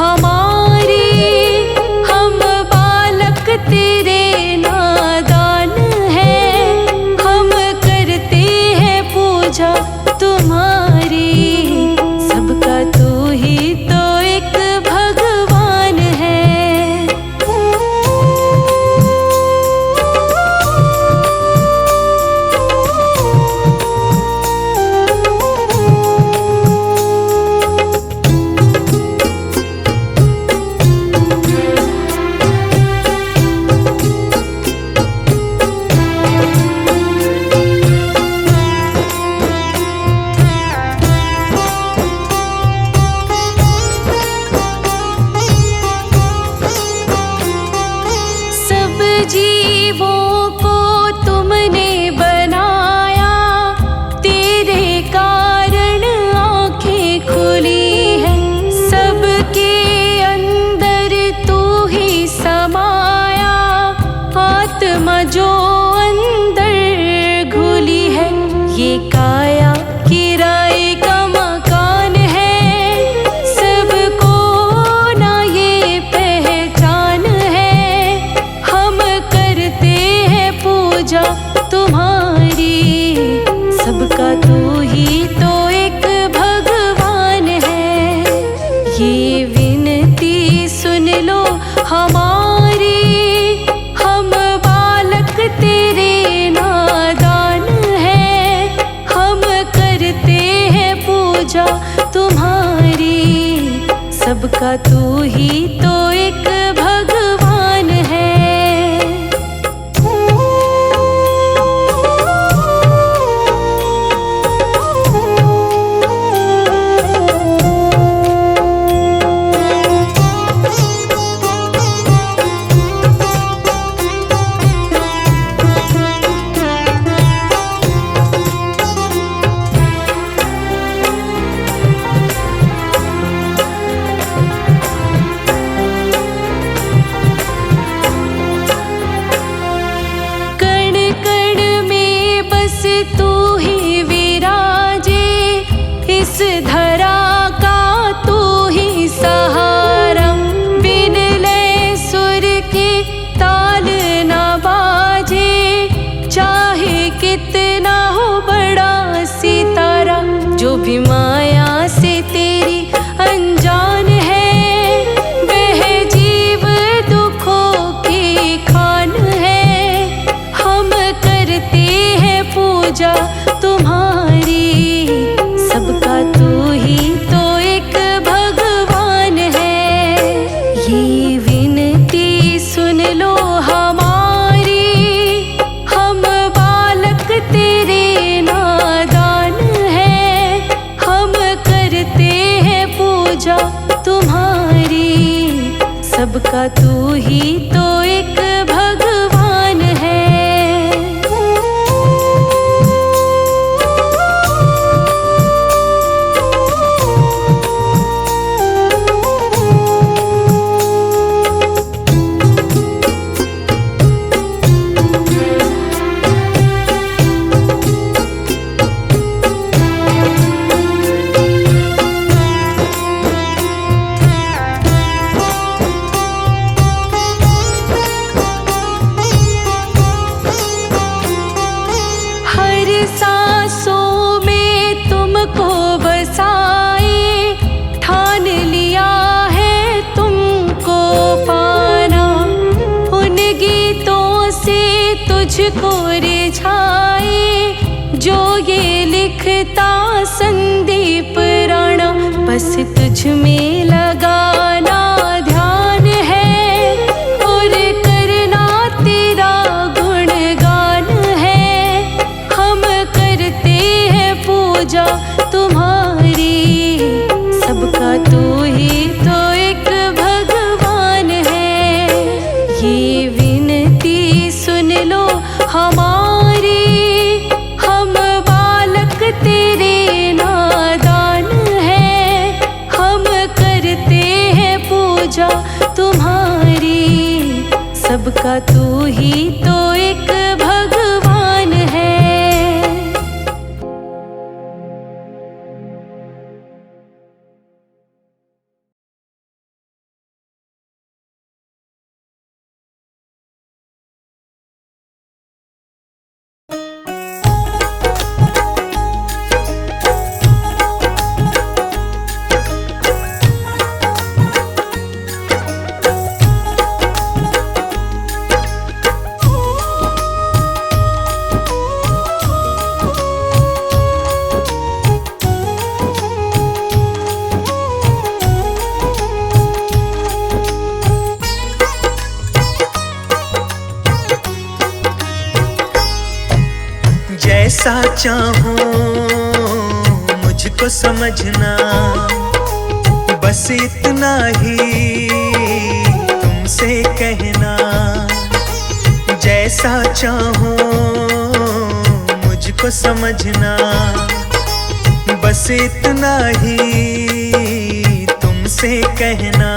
हमारे, हम बालक तेरे नादान हैं, हम करते हैं पूजा तुम्हारी। सबका तू ही तो एक भगवान है। जीवों को तुमने बनाया, तेरे कारण आँखें खुली है। सबके अंदर तू ही समाया, आत्मा जो अंदर घुली है। ये काया किराए का मकान है, सबको ना ये पहचान है। हम करते हैं पूजा तुम्हारी, सबका तू ही तो एक भगवान है। ये विनती सुन लो हमारी, हम बालक तेरे नादान हैं, हम करते हैं पूजा तुम्हारी। सबका तू ही तो एक भगवान है। तू ही विराजे, इस धरा का तू ही सहारा। बिन लय सुर के ताल न बाजे, चाहे कितना हो बड़ा सितारा। जो भी माया से तेरी अनजान है, वह जीव दुखों की खान है। हम करते हैं पूजा तुम्हारी, सबका तू ही तो एक भगवान है। ये विनती सुन लो हमारी, हम बालक तेरे नादान हैं, हम करते हैं पूजा तुम्हारी। सबका तू ही तो एक भगवान है। सांसों में तुमको बसाए, ठान लिया है तुमको पाना। उन गीतों से तुझको रिझाए, जो ये लिखता संदीप राणा। बस तुझ में लगाना ध्यान है, और करना तेरा गुणगान है। हम करते हैं पूजा तुम्हारी, सबका तू ही तो एक भगवान है। ये विनती सुन लो हमारी, हम बालक तेरे नादान हैं, हम करते हैं पूजा तुम्हारी। सबका तू ही तो एक भगवान है। जैसा चाहो मुझको समझना, बस इतना ही तुमसे कहना। जैसा चाहो मुझको समझना, बस इतना ही तुमसे कहना।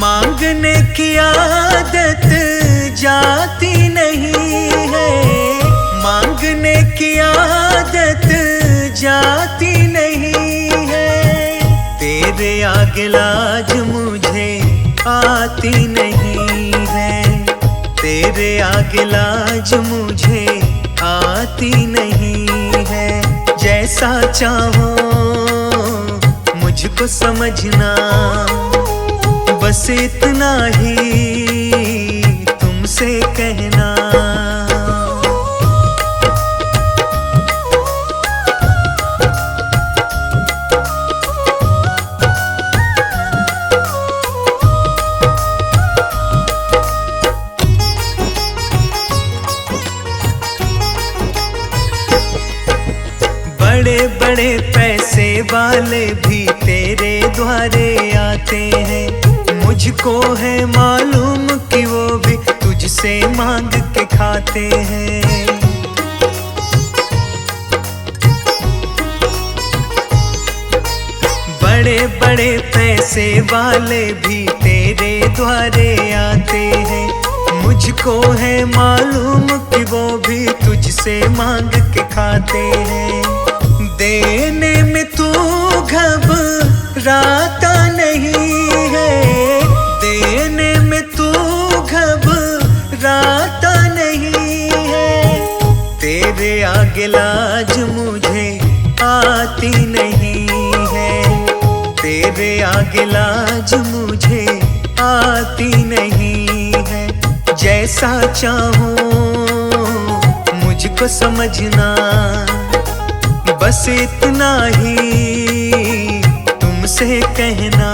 मांगने की आदत जाती नहीं है, मांगने की आदत जाती नहीं है। तेरे आगे लाज मुझे आती नहीं है, तेरे आगे लाज मुझे आती नहीं है। जैसा चाहो मुझको समझना, बस इतना ही तुमसे कहना। बड़े बड़े पैसे वाले भी तेरे द्वारे आते हैं, मुझको है मालूम कि वो भी तुझसे मांग के खाते हैं। बड़े बड़े पैसे वाले भी तेरे द्वारे आते हैं, मुझको है मालूम कि वो भी तुझसे मांग के खाते हैं। देने में तू घबराता नहीं है, देने में तू घबराता नहीं है। तेरे आगे लाज मुझे आती नहीं है, तेरे आगे लाज मुझे आती नहीं है। जैसा चाहो मुझको समझना, बस इतना ही तुमसे कहना।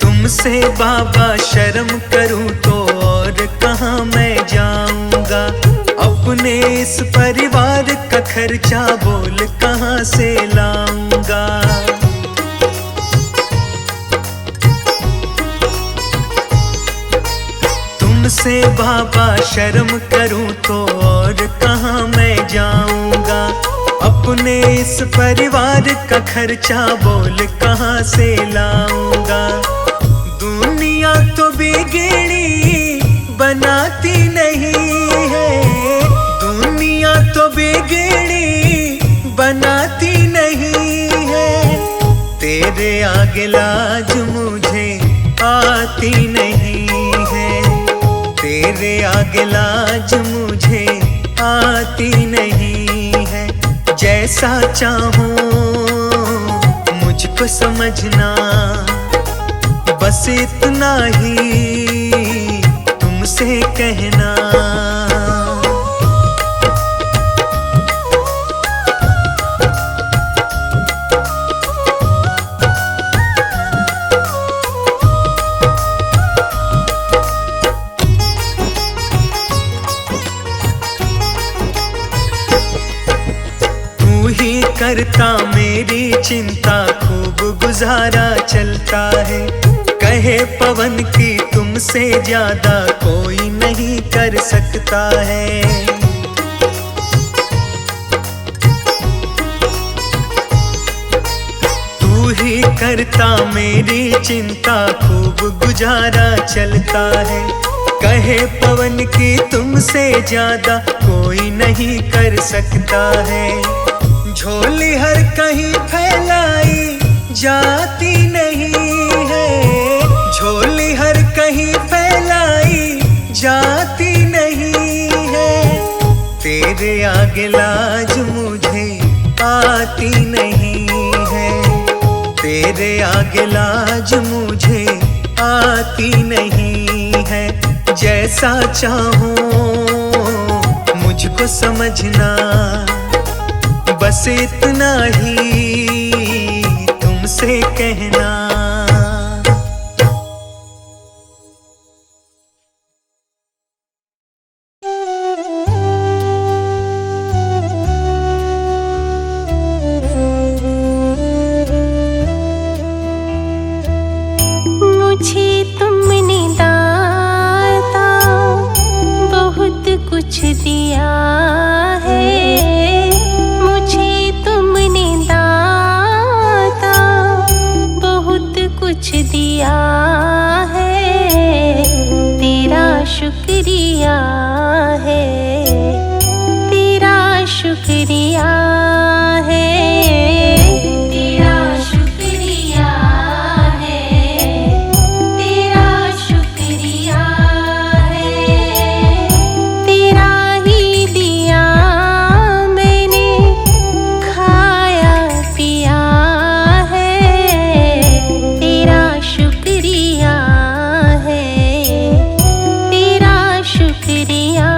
तुमसे बाबा शर्म करूं तो और कहाँ मैं जाऊंगा। अपने इस परिवार का खर्चा बोल कहाँ से लाऊंगा। तुमसे बाबा शर्म करूं तो और कहाँ मैं जाऊंगा। अपने इस परिवार का खर्चा बोल कहाँ से लाऊंगा। दुनिया तो बिगड़ी बनाती नहीं है, दुनिया तो बिगड़ी बनाती नहीं है। तेरे आगे लाज मुझे आती नहीं है, तेरे आगे लाज मुझे आती नहीं है। जैसा चाहो मुझको समझना, बस इतना ही तुमसे कहना। तू ही करता मेरी चिंता, खूब गुजारा चलता है। कहे पवन की तुमसे ज्यादा कोई नहीं कर सकता है। तू ही करता मेरी चिंता, खूब गुजारा चलता है। कहे पवन की तुमसे ज्यादा कोई नहीं कर सकता है। झोली हर कहीं फैलाई जाती नहीं है, झोली हर कहीं फैलाई जाती नहीं है। आगे लाज मुझे आती नहीं है, तेरे आगे लाज मुझे आती नहीं है। जैसा चाहूं मुझको समझना, बस इतना ही तुमसे कहना। मुझे तुमने दाता बहुत कुछ दिया है, मुझे तुमने दाता बहुत कुछ दिया है। तेरा शुक्रिया है, तेरा शुक्रिया है, तेरा शुक्रिया है, तेरा शुक्रिया है। तेरा ही दिया मैंने खाया पिया है, तेरा शुक्रिया है, तेरा शुक्रिया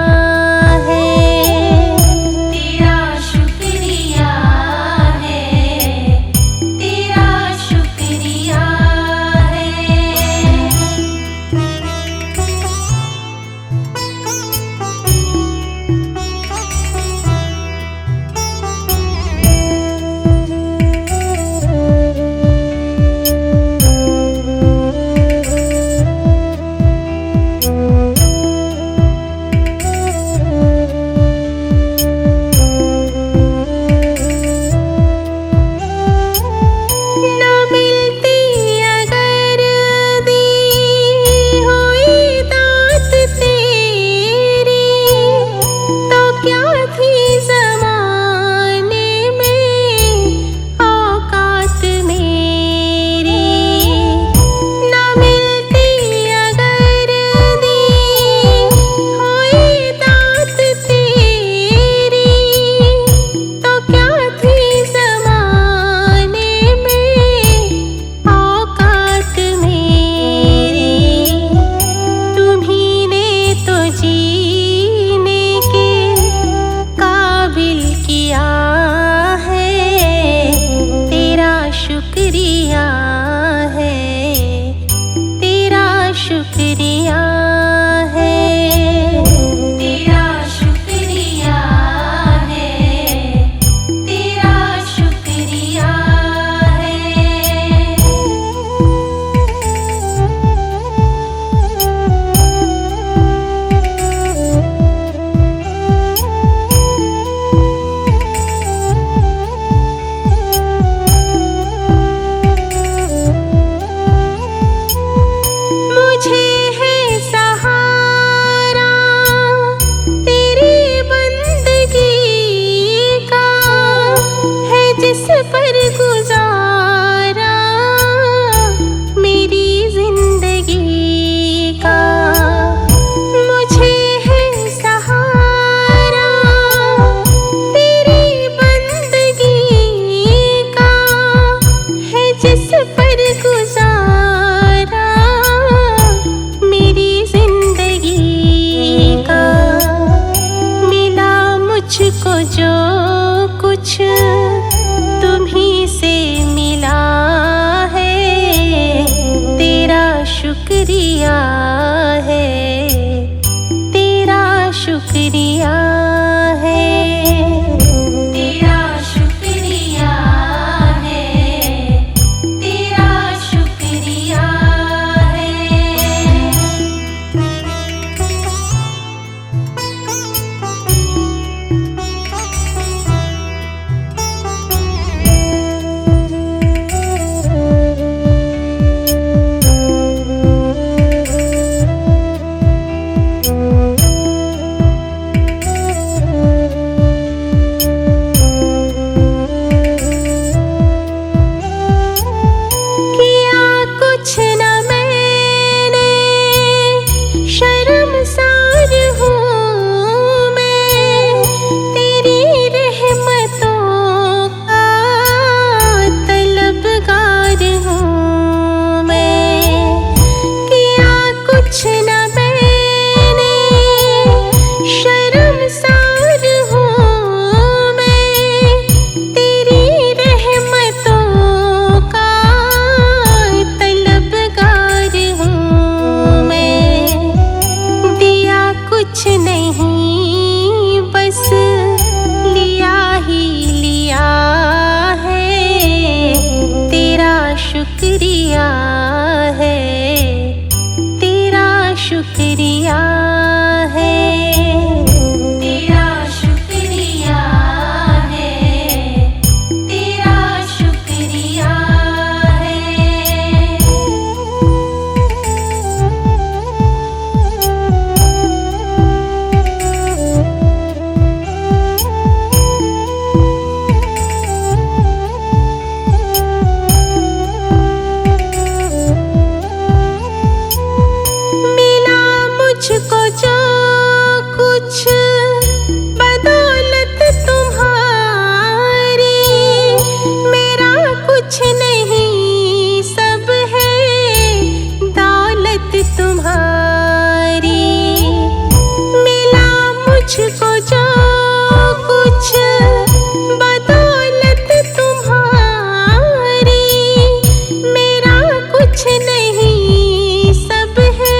कुछ नहीं सब है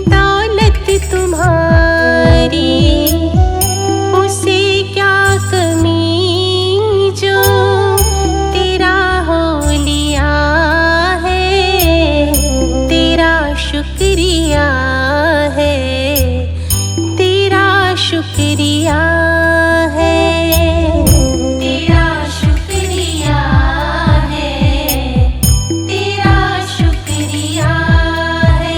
दौलत तुम्हारी, उसे क्या कमी जो तेरा हो लिया है। तेरा शुक्रिया है, तेरा शुक्रिया है, तेरा शुक्रिया है, तेरा शुक्रिया है।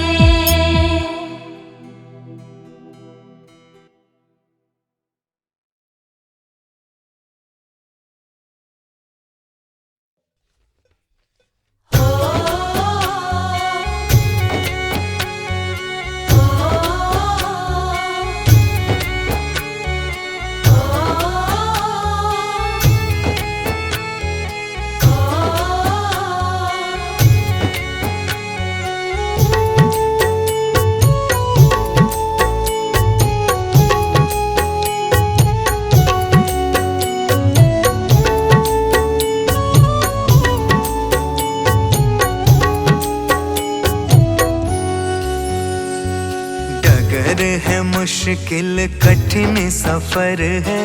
डगर है मुश्किल कठिन सफर है,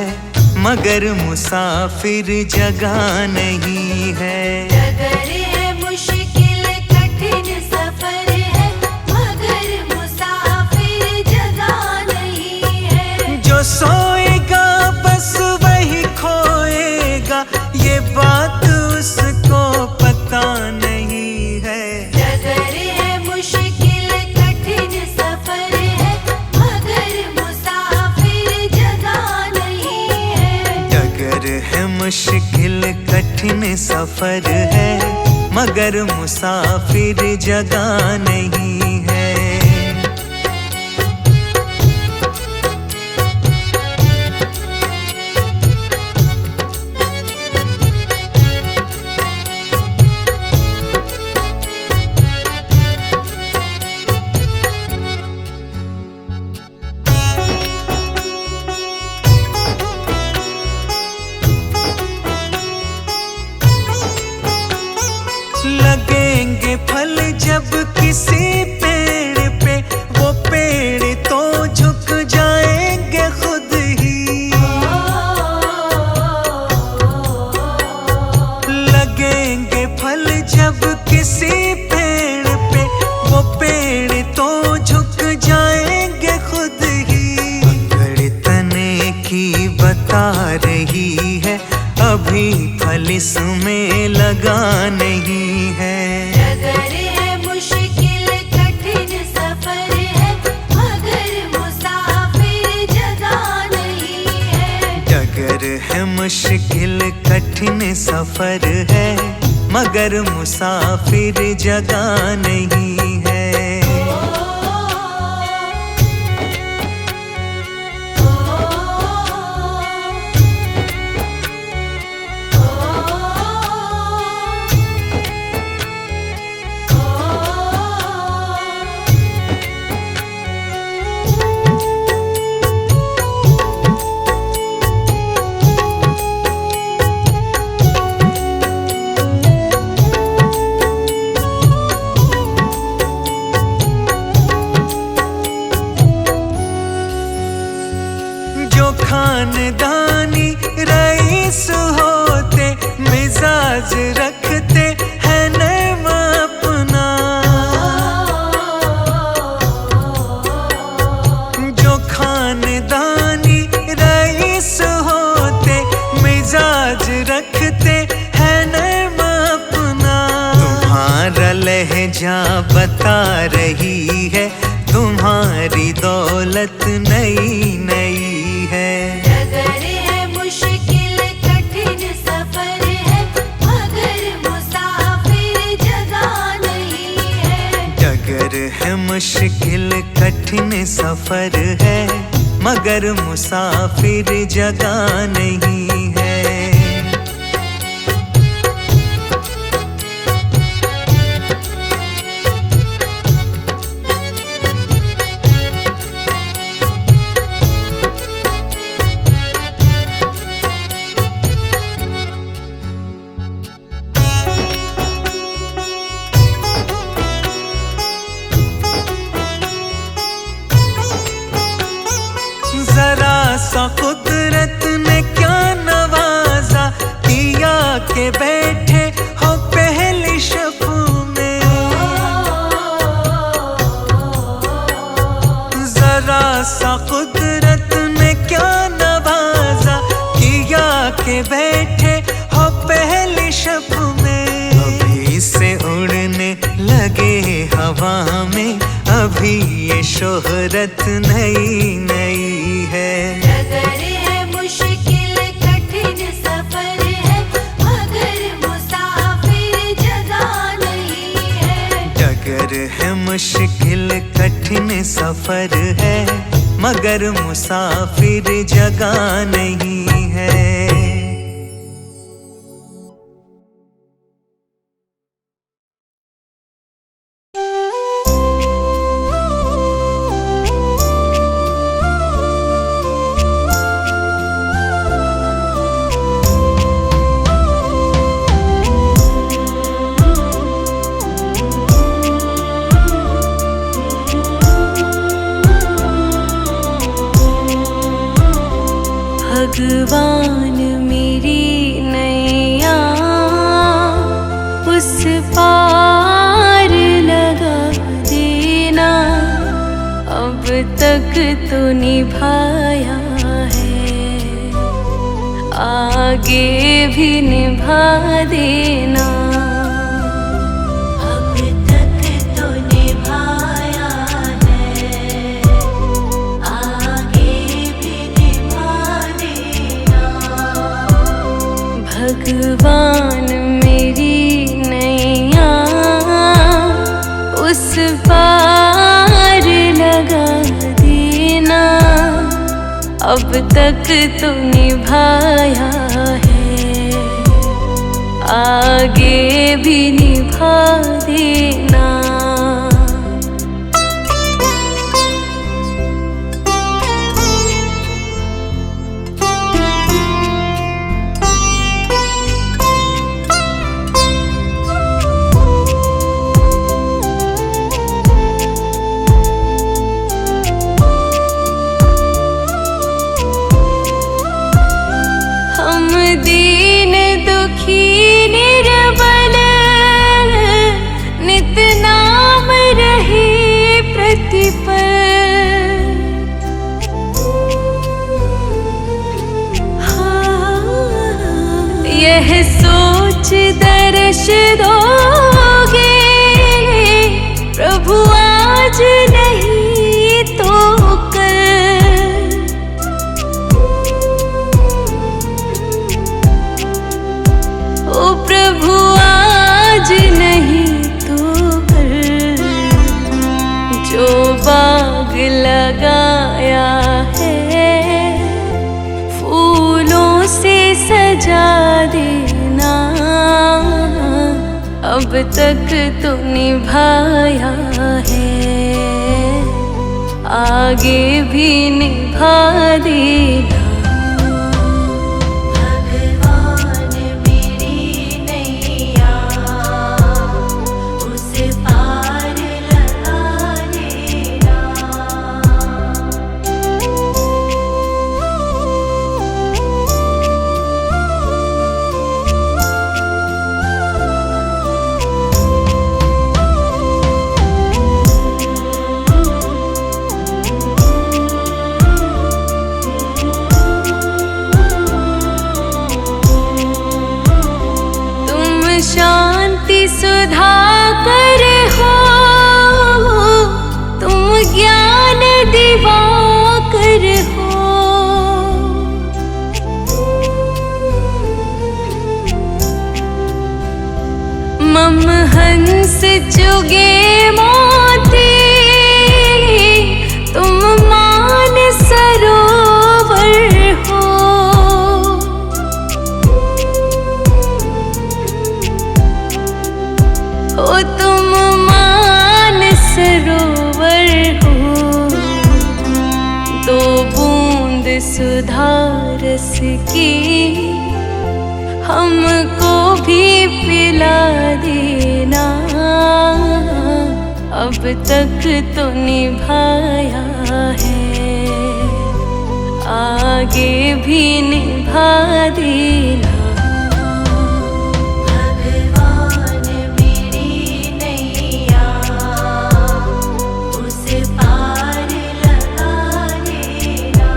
मगर मुसाफिर जगह नहीं है। डगर है मुश्किल कठिन सफर है, मगर मुसाफिर जगह नहीं है। जो सोएगा बस वही खोएगा, ये बात उसको पता नहीं है। डगर है मुश्किल कठिन सफर है, मगर मुसाफिर जगह नहीं है। डगर है मुश्किल कठिन सफर है, मगर मुसाफिर जगह नहीं है। लगेंगे फल जब किसी पेड़ पे, वो पेड़ तो झुक जाएंगे खुद ही। लगेंगे फल जब किसी पेड़ पे, वो पेड़ तो झुक जाएंगे खुद ही। अकड़ तने की बता रही है, अभी फल इसमें लगा नहीं है। डगर है मुश्किल कठिन सफर है, मगर मुसाफिर जगह नहीं है। डगर है मुश्किल कठिन सफर है, मगर मुसाफिर जगह नहीं है। जो खानदानी रईस होते, मिजाज रखते हैं नरमा अपना। जो खानदानी रईस होते, मिजाज रखते हैं नरमा अपना। तुम्हारा लहजा बता रही है, तुम्हारी दौलत नई नई है। डगर है मुश्किल कठिन सफर है, मगर मुसाफिर जगह नहीं है। डगर है मुश्किल कठिन सफर है, मगर मुसाफिर जगह नहीं है। सा कुदरत ने क्या नवाजा, किया के बैठे हो पहली शब में। जरा सा कुदरत ने क्या नवाजा, किया के बैठे हो पहली शब में। अभी से उड़ने लगे हवा में, अभी ये शोहरत नई नई है। डगर है मुश्किल कठिन सफर है, मगर मुसाफिर जगह नहीं है। डगर है मुश्किल कठिन सफर है, मगर मुसाफिर जगह नहीं है। भगवान मेरी नैया उस पार लगा देना, अब तक तो निभाया है, आगे भी निभा देना। अब तक तो निभाया है, आगे भी निभा देना। भगवान मेरी नैया उस पार लगा देना, अब तक तो निभाया है, आगे भी निभा देना। हम दीन दुखी निर्बल, नित नाम रहे प्रतिपल। यह सोच दर्श दोगे प्रभु आज नहीं तो कल। ओ प्रभु आज नहीं तो कल, जो बाग लगाया है फूलों से सजा देना, अब तक तो निभाया है, आगे भी निभा देना। भगवान मेरी नैया उस पार लगा देना। शांति सुधा कर हो, तुम ज्ञान दिवाकर हो। मम हंस चुगे मोती, तुम मान सरोवर हो। ओ तुम मान सरोवर हो, दो बूंद सुधा रस की हमको भी पिला देना, अब तक तो निभाया है, आगे भी निभा देना। भगवान मेरी नैया उसे पार लगा देना।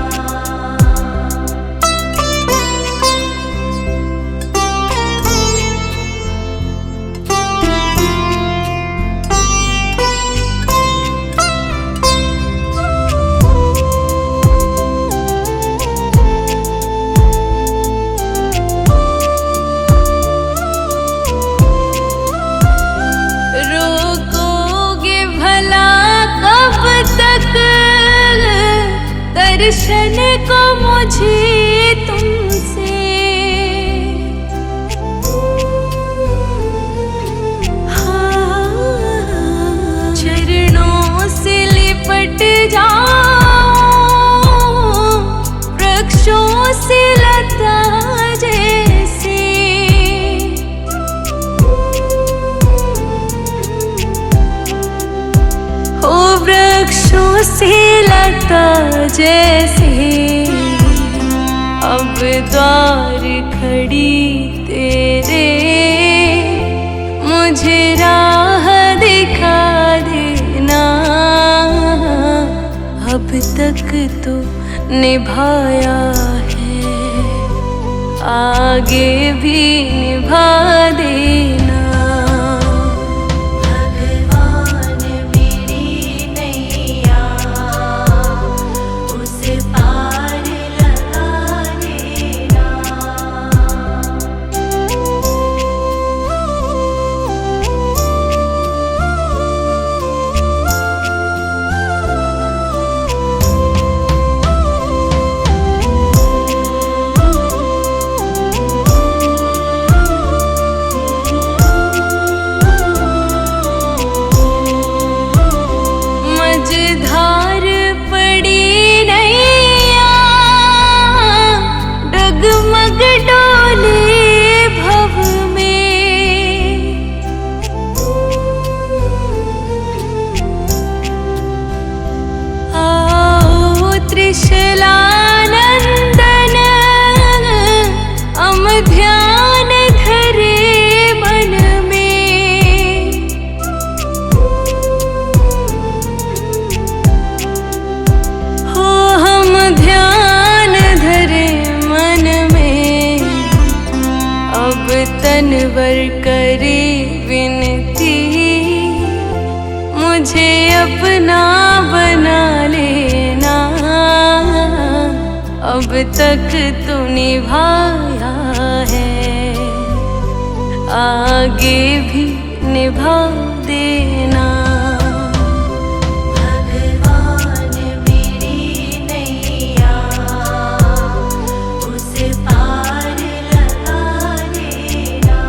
रोकोगे भला कब तक दर्शन को मुझे तुमसे। हाँ, चरणों से लिपट जाओ वृक्षों से लता जैसे। ओ वृक्षों से लता जैसे अब द्वार खड़ी तेरे, मुझे राह दिखा देना। अब तक तो निभाया है, आगे भी निभा देना। भगवान मेरी नैया उसे पार लगा देना। मझधार पड़ी नैया डगमग डोले भव में। आओ त्रिशलानंदन हम ध्यान धरे मन में। हो हम ध्यान धरे मन में, अब तनवर करे विनती। मुझे अपना बना लेना, अब तक तो निभाया है, आगे भी निभा देना। भगवान मेरी नैया उसे पार लगा देना।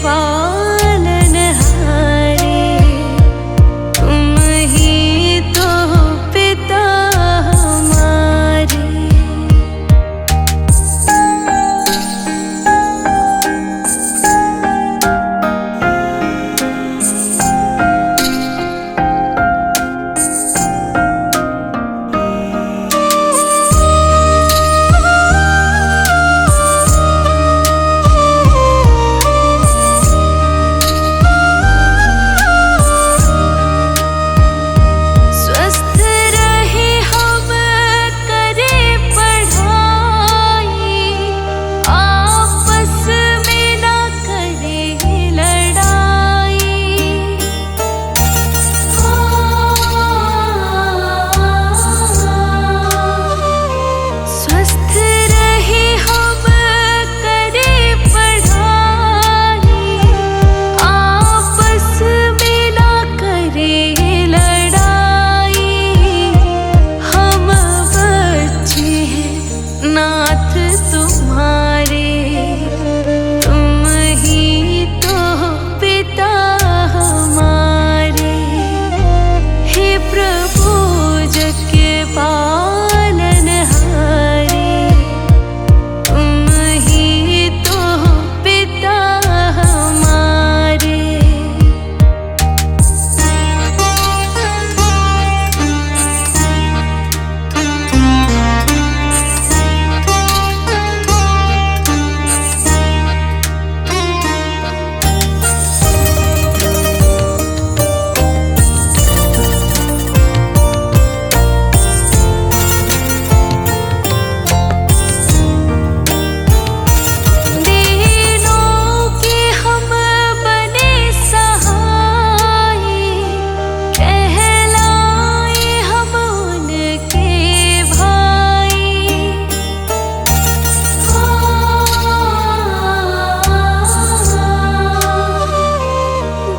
पालनहारे, तुम ही तो पिता हमारे। स्वस्थ रहे हम करें पढ़ाई, आपस में ना करें लड़ाई। स्वस्थ रहे हम करें पढ़ाई, आपस में ना करें लड़ाई। हम बच्चे हैं नाथ तुम्हारे, तुम ही तो पिता हमारे। हे प्रभु जग के पालनहारे, तुम ही तो पिता हमारे। दीनों के हम बने सहाय, कहलाए हम उनके भाई।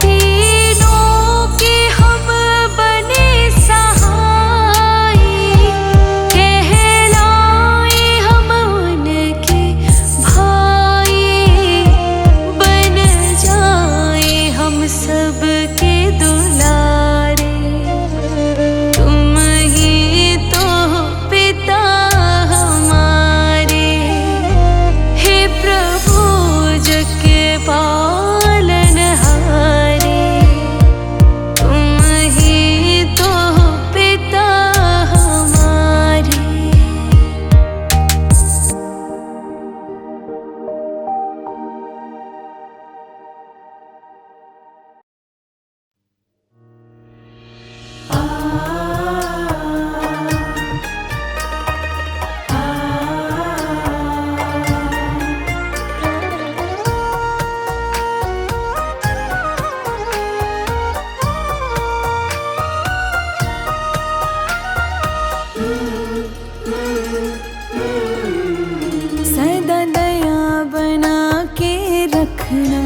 दीनों के हम बने सहाय, कहलाए हम उनके भाई। बन जाए हम सबके दुलारे, तुम ही तो पिता हमारे। हे प्रभु जग के पालनहारे, तुम ही तो पिता हमारे। सदा दया बना के रखना,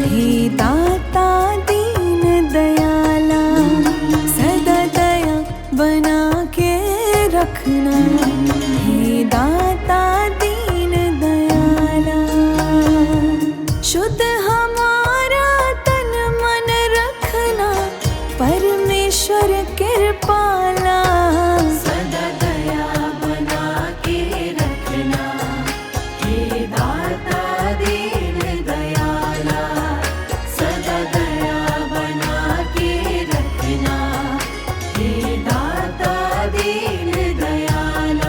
हे दाता दीन दयाला। सदा दया बना के रखना, हे दाता दीन दयाला। शुद्ध हमारा तन मन रखना, परमेश्वर कृपाला। सदा दया बना के रखना, हे दाता दीन दयाला। सदा दया बना के रखना, हे दाता दीन दयाला।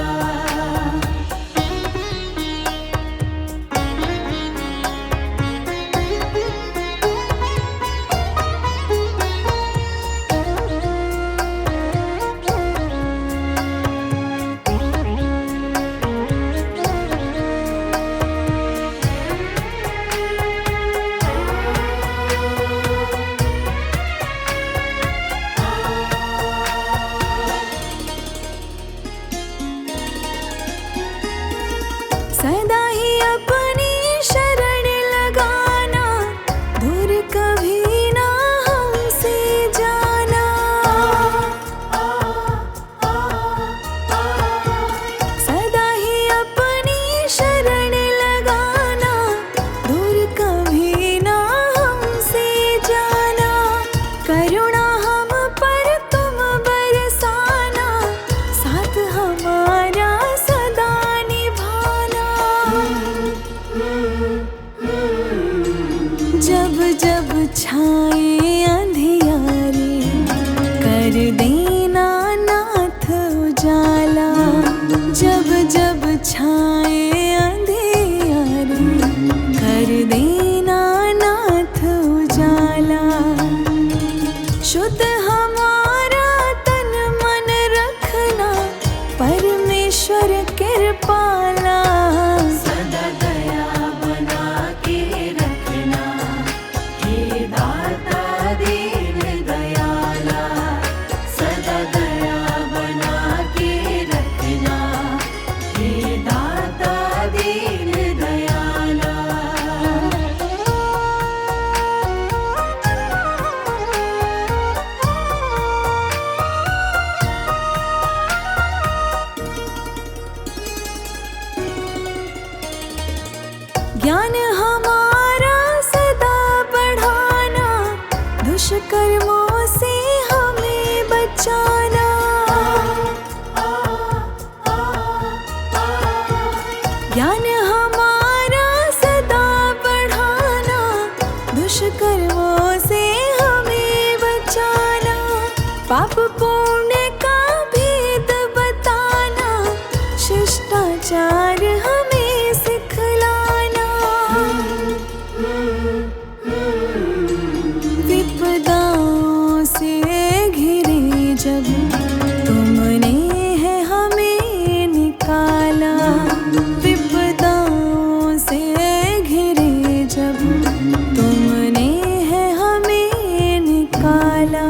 जब जब छाए अंधियारे कर देना नाथ उजाला। जब जब छाए अंधियारे कर देना नाथ उजाला। शुद्ध हमारा तन मन रखना परमेश्वर कृपाला। सदा दया बना के रखना, हे दाता दीन दयाला। सदा दया बना के रखना, हे दाता दीन दयाला। ज्ञान हमारा सदा बढ़ाना, दुष्कर्मों से हमें बचाना। ज्ञान हमारा सदा बढ़ाना, दुष्कर्मों से हमें बचाना। पाप पुण्य का भेद बताना, शिष्टाचार हमें सिखलाना। विपदाओं से घिरे जब तुमने है हमें निकाला। विपदाओं से घिरे जब तुमने है हमें निकाला।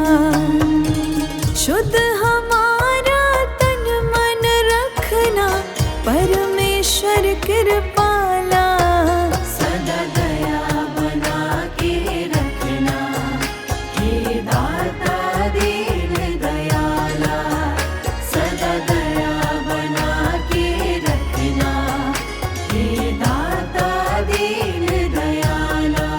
शुद्ध हमारा तन मन रखना परमेश्वर कृपाला। सदा दया बना के रखना, हे दाता दीन दयाला। सदा दया बना के रखना, हे दाता दीन दयाला।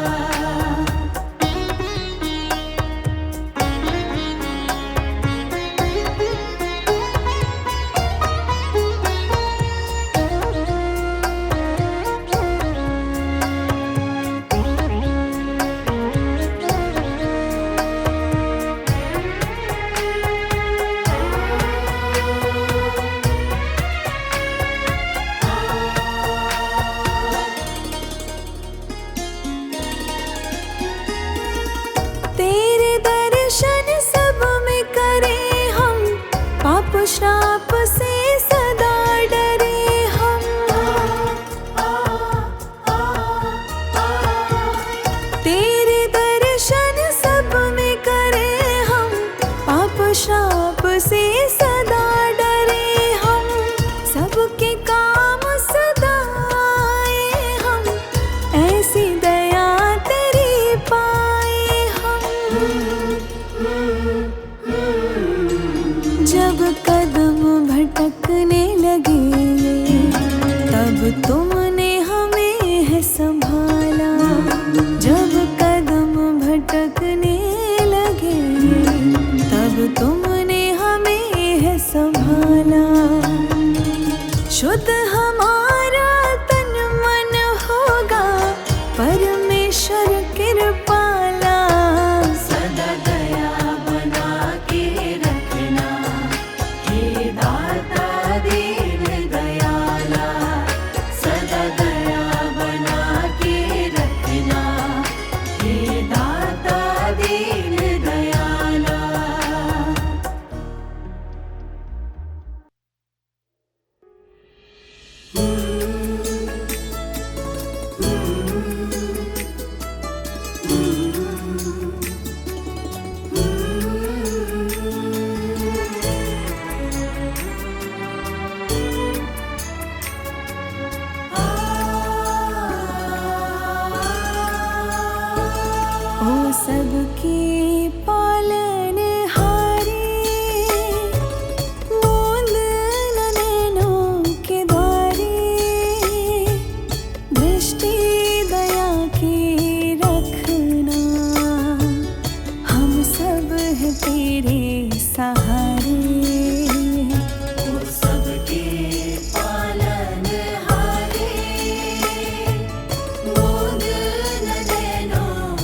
तेरे दर्शन सब में करें हम, पाप श्राप से सदा डरे हम। तेरे दर्शन सब में करें हम, पाप श्राप से सदा डरे हम। सबके काम सदा आए हम, ऐसी दया तेरी पाए हम। जब कदम भटकने लगे तब तुमने हमें है संभाला। जब कदम भटकने लगे तब तुमने हमें है संभाला। शुद्ध हमारा तन मन होगा परमेश्वर कृपाला। सदा दया बना के रखना, हे दाता दीन दयाला। सदा दया बना के रखना, हे दाता दीन दयाला। ओ सबके पालनहारे, मूंद न नैनों के द्वारे, दृष्टि दया की रखना। हम सब है तेरे सहारे। वो सबके पालनहारे, मूंद न नैनों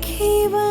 सखी बन